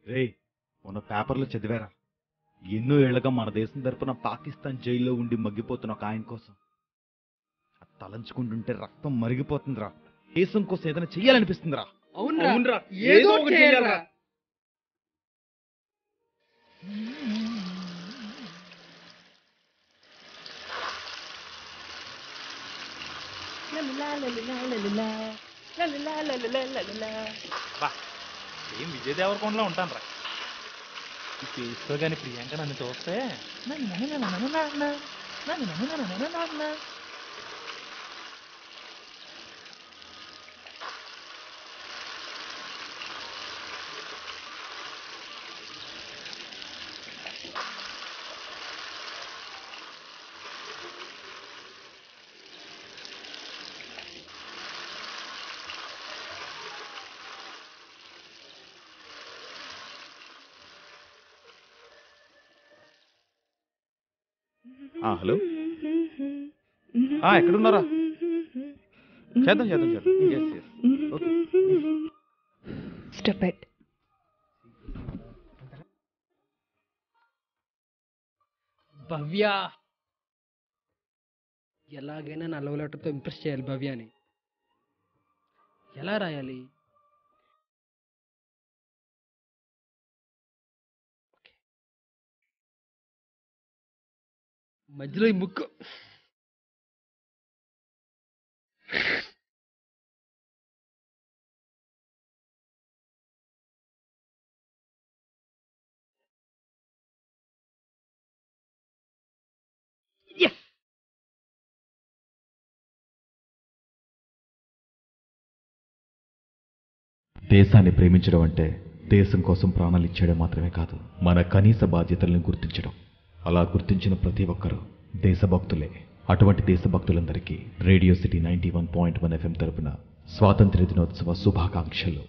రేయ్, మొన్న పేపర్లో చదివారా? ఎన్నో ఏళ్లుగా మన దేశం తరపున పాకిస్తాన్ జైల్లో ఉండి మగ్గిపోతున్న ఒక ఆయన కోసం. అది తలంచుకుంటుంటే రక్తం మరిగిపోతుందిరా. దేశం కోసం ఏదైనా చెయ్యాలనిపిస్తుందిరా. అవునరా, ఏదో ఒకటి చేయాలరా. ఏం విజయ్ దేవరకొండలో ఉంటానురా. ఈ ఫేస్తో కానీ ప్రియాంక నన్ను చూస్తే హలో, ఎక్కడున్నారా? చేద్దాం చేద్దాం చేద్దాం. Yes, yes. Okay. Stop it. భవ్య ఎలాగైనా నా లవ్ లెటర్తో ఇంప్రెస్ చేయాలి భవ్యాని. ఎలా రాయాలి? మధ్యలో ఈ ముక్కు. దేశాన్ని ప్రేమించడం అంటే దేశం కోసం ప్రాణాలు ఇచ్చేయడం మాత్రమే కాదు, మన కనీస బాధ్యతలను గుర్తించడం. అలా గుర్తించిన ప్రతి ఒక్కరూ దేశభక్తులే. అటువంటి దేశభక్తులందరికీ రేడియో సిటీ 91.1 FM తరపున స్వాతంత్ర్య దినోత్సవ శుభాకాంక్షలు.